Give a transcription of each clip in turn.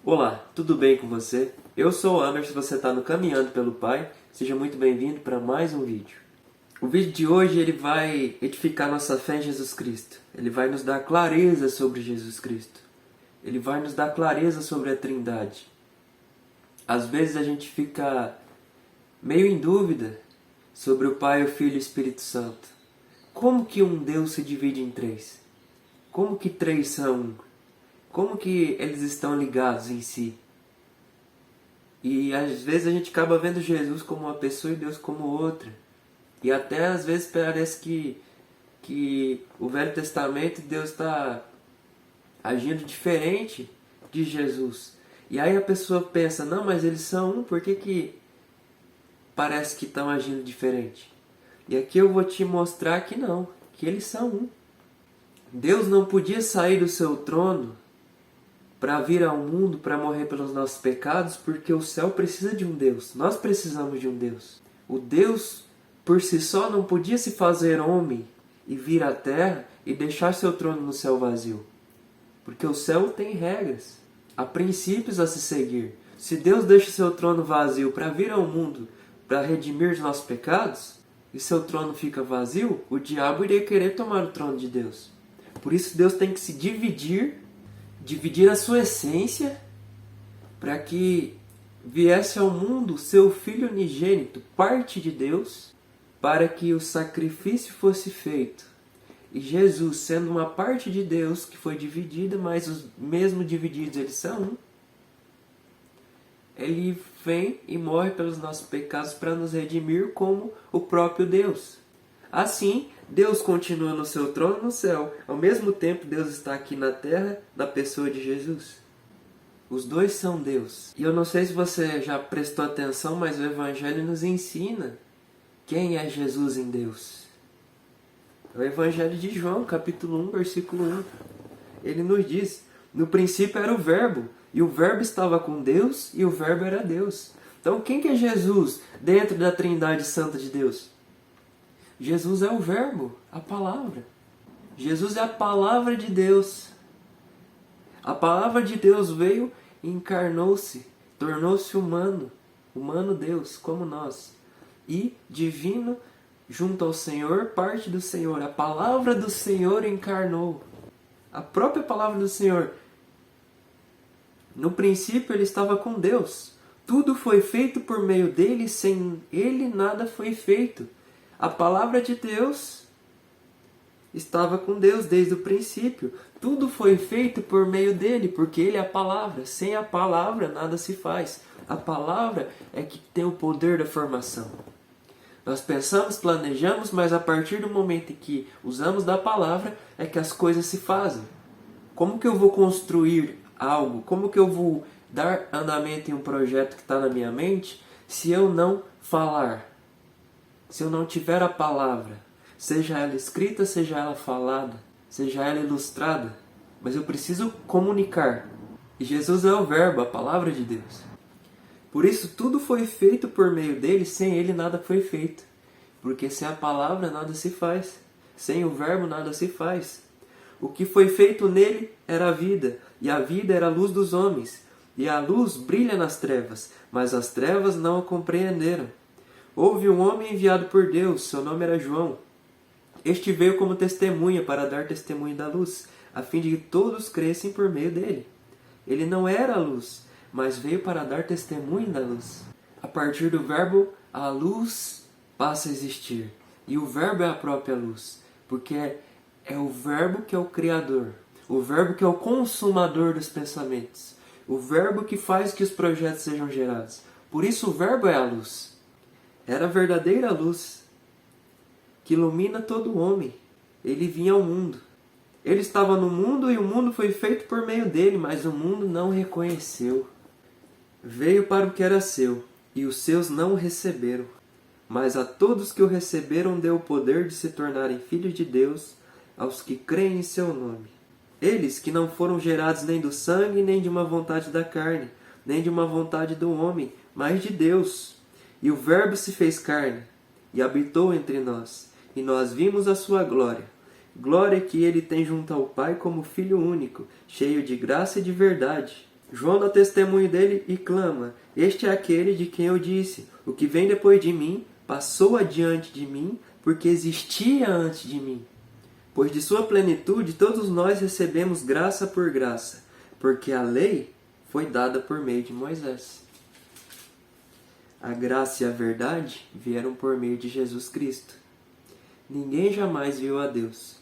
Olá, tudo bem com você? Eu sou o Anderson, você está no Caminhando pelo Pai. Seja muito bem-vindo para mais um vídeo. O vídeo de hoje ele vai edificar nossa fé em Jesus Cristo. Ele vai nos dar clareza sobre Jesus Cristo. Ele vai nos dar clareza sobre a Trindade. Às vezes a gente fica meio em dúvida sobre o Pai, o Filho e o Espírito Santo. Como que um Deus se divide em três? Como que três são um? Como que eles estão ligados em si? E às vezes a gente acaba vendo Jesus como uma pessoa e Deus como outra. E até às vezes parece que o Velho Testamento Deus está agindo diferente de Jesus. E aí a pessoa pensa, não, mas eles são um, por que parece que estão agindo diferente? E aqui eu vou te mostrar que não, que eles são um. Deus não podia sair do seu trono para vir ao mundo, para morrer pelos nossos pecados, porque o céu precisa de um Deus. Nós precisamos de um Deus. O Deus, por si só, não podia se fazer homem e vir à terra e deixar seu trono no céu vazio. Porque o céu tem regras, há princípios a se seguir. Se Deus deixa seu trono vazio para vir ao mundo, para redimir os nossos pecados, e seu trono fica vazio, o diabo iria querer tomar o trono de Deus. Por isso Deus tem que se dividir a sua essência para que viesse ao mundo seu Filho unigênito, parte de Deus, para que o sacrifício fosse feito. E Jesus, sendo uma parte de Deus que foi dividida, mas os mesmo divididos eles são um, ele vem e morre pelos nossos pecados para nos redimir como o próprio Deus. Assim, Deus continua no seu trono no céu. Ao mesmo tempo, Deus está aqui na terra, na pessoa de Jesus. Os dois são Deus. E eu não sei se você já prestou atenção, mas o Evangelho nos ensina quem é Jesus em Deus. É o Evangelho de João, capítulo 1, versículo 1. Ele nos diz, no princípio era o Verbo, e o Verbo estava com Deus, e o Verbo era Deus. Então, quem que é Jesus dentro da Trindade Santa de Deus? Jesus é o Verbo, a Palavra. Jesus é a Palavra de Deus. A Palavra de Deus veio e encarnou-se, tornou-se humano, humano Deus, como nós. E divino, junto ao Senhor, parte do Senhor. A Palavra do Senhor encarnou. A própria Palavra do Senhor. No princípio ele estava com Deus. Tudo foi feito por meio dele, sem ele nada foi feito. A palavra de Deus estava com Deus desde o princípio. Tudo foi feito por meio dele, porque ele é a palavra. Sem a palavra nada se faz. A palavra é que tem o poder da formação. Nós pensamos, planejamos, mas a partir do momento em que usamos da palavra é que as coisas se fazem. Como que eu vou construir algo? Como que eu vou dar andamento em um projeto que está na minha mente se eu não falar? Se eu não tiver a palavra, seja ela escrita, seja ela falada, seja ela ilustrada, mas eu preciso comunicar. E Jesus é o Verbo, a palavra de Deus. Por isso tudo foi feito por meio dele, sem ele nada foi feito. Porque sem a palavra nada se faz, sem o Verbo nada se faz. O que foi feito nele era a vida, e a vida era a luz dos homens. E a luz brilha nas trevas, mas as trevas não a compreenderam. Houve um homem enviado por Deus, seu nome era João. Este veio como testemunha para dar testemunho da luz, a fim de que todos crescem por meio dele. Ele não era a luz, mas veio para dar testemunho da luz. A partir do Verbo, a luz passa a existir. E o Verbo é a própria luz, porque é o Verbo que é o Criador, o Verbo que é o consumador dos pensamentos, o Verbo que faz que os projetos sejam gerados. Por isso o Verbo é a luz. Era a verdadeira luz que ilumina todo homem. Ele vinha ao mundo. Ele estava no mundo e o mundo foi feito por meio dele, mas o mundo não o reconheceu. Veio para o que era seu, e os seus não o receberam. Mas a todos que o receberam deu o poder de se tornarem filhos de Deus, aos que creem em seu nome. Eles que não foram gerados nem do sangue, nem de uma vontade da carne, nem de uma vontade do homem, mas de Deus. E o Verbo se fez carne, e habitou entre nós, e nós vimos a sua glória. Glória que ele tem junto ao Pai como Filho único, cheio de graça e de verdade. João dá testemunho dele e clama: Este é aquele de quem eu disse: O que vem depois de mim passou adiante de mim, porque existia antes de mim. Pois de sua plenitude todos nós recebemos graça por graça, porque a lei foi dada por meio de Moisés. A graça e a verdade vieram por meio de Jesus Cristo. Ninguém jamais viu a Deus.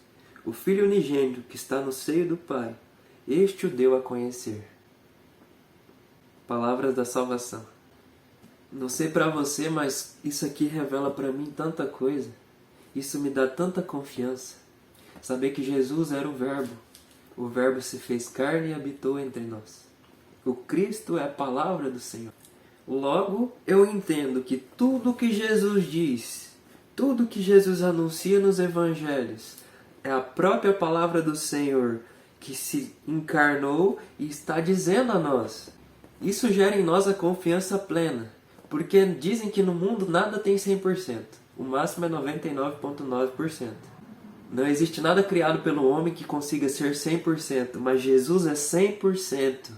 O Filho unigênito que está no seio do Pai, este o deu a conhecer. Palavras da salvação. Não sei para você, mas isso aqui revela para mim tanta coisa. Isso me dá tanta confiança. Saber que Jesus era o Verbo se fez carne e habitou entre nós. O Cristo é a palavra do Senhor. Logo, eu entendo que tudo que Jesus diz, tudo que Jesus anuncia nos evangelhos, é a própria palavra do Senhor que se encarnou e está dizendo a nós. Isso gera em nós a confiança plena, porque dizem que no mundo nada tem 100%, o máximo é 99,9%. Não existe nada criado pelo homem que consiga ser 100%, mas Jesus é 100%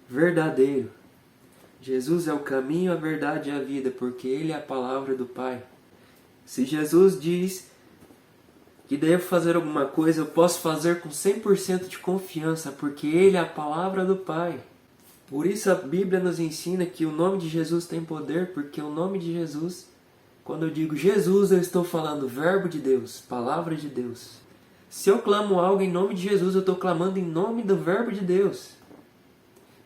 verdadeiro. Jesus é o caminho, a verdade e a vida, porque Ele é a palavra do Pai. Se Jesus diz que devo fazer alguma coisa, eu posso fazer com 100% de confiança, porque Ele é a palavra do Pai. Por isso a Bíblia nos ensina que o nome de Jesus tem poder, porque o nome de Jesus, quando eu digo Jesus, eu estou falando Verbo de Deus, Palavra de Deus. Se eu clamo algo em nome de Jesus, eu estou clamando em nome do Verbo de Deus.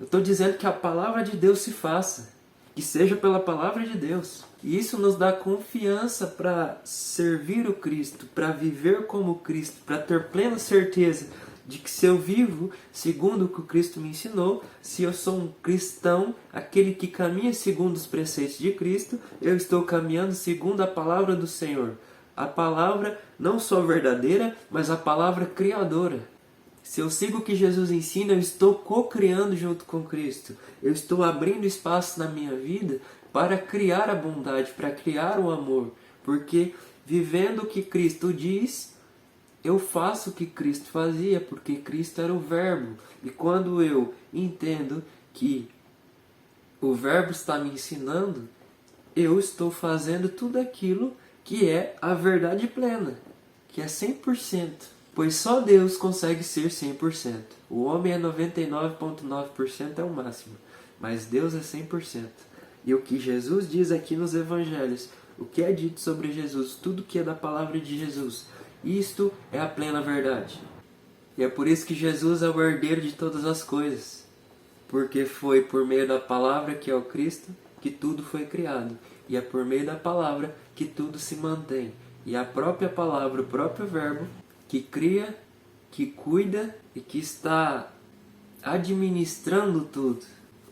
Eu estou dizendo que a Palavra de Deus se faça, que seja pela Palavra de Deus. E isso nos dá confiança para servir o Cristo, para viver como Cristo, para ter plena certeza de que se eu vivo segundo o que o Cristo me ensinou, se eu sou um cristão, aquele que caminha segundo os preceitos de Cristo, eu estou caminhando segundo a palavra do Senhor. A palavra não só verdadeira, mas a palavra criadora. Se eu sigo o que Jesus ensina, eu estou co-criando junto com Cristo. Eu estou abrindo espaço na minha vida para criar a bondade, para criar o amor. Porque vivendo o que Cristo diz, eu faço o que Cristo fazia, porque Cristo era o Verbo. E quando eu entendo que o Verbo está me ensinando, eu estou fazendo tudo aquilo que é a verdade plena, que é 100%. Pois só Deus consegue ser 100%. O homem é 99,9%, é o máximo. Mas Deus é 100%. E o que Jesus diz aqui nos Evangelhos, o que é dito sobre Jesus, tudo que é da palavra de Jesus, isto é a plena verdade. E é por isso que Jesus é o herdeiro de todas as coisas. Porque foi por meio da palavra, que é o Cristo, que tudo foi criado. E é por meio da palavra que tudo se mantém. E a própria palavra, o próprio Verbo, que cria, que cuida e que está administrando tudo.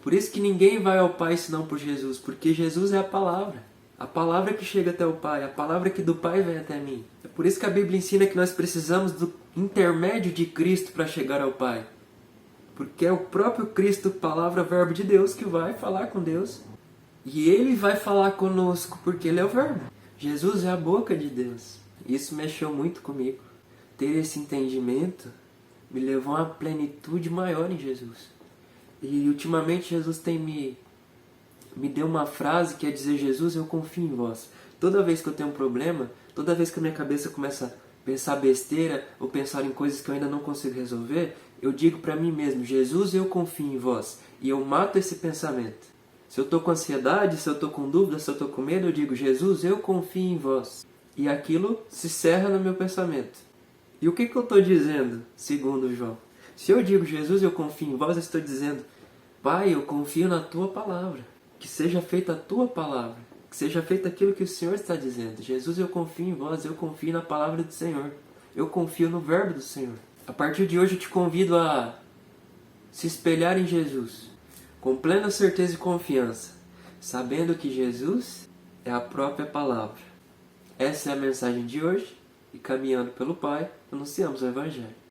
Por isso que ninguém vai ao Pai senão por Jesus, porque Jesus é a palavra. A palavra que chega até o Pai, a palavra que do Pai vem até mim. É por isso que a Bíblia ensina que nós precisamos do intermédio de Cristo para chegar ao Pai. Porque é o próprio Cristo, palavra, Verbo de Deus, que vai falar com Deus. E Ele vai falar conosco, porque Ele é o Verbo. Jesus é a boca de Deus. Isso mexeu muito comigo. Ter esse entendimento me levou a uma plenitude maior em Jesus. E ultimamente Jesus tem me deu uma frase que é dizer: Jesus, eu confio em vós. Toda vez que eu tenho um problema, toda vez que a minha cabeça começa a pensar besteira ou pensar em coisas que eu ainda não consigo resolver, eu digo para mim mesmo: Jesus, eu confio em vós. E eu mato esse pensamento. Se eu estou com ansiedade, se eu estou com dúvida, se eu estou com medo, eu digo: Jesus, eu confio em vós. E aquilo se cerra no meu pensamento. E o que eu estou dizendo, segundo João? Se eu digo: Jesus, eu confio em vós, eu estou dizendo: Pai, eu confio na Tua palavra. Que seja feita a Tua palavra. Que seja feito aquilo que o Senhor está dizendo. Jesus, eu confio em vós, eu confio na palavra do Senhor. Eu confio no Verbo do Senhor. A partir de hoje eu te convido a se espelhar em Jesus, com plena certeza e confiança, sabendo que Jesus é a própria palavra. Essa é a mensagem de hoje, e caminhando pelo Pai, anunciamos o Evangelho.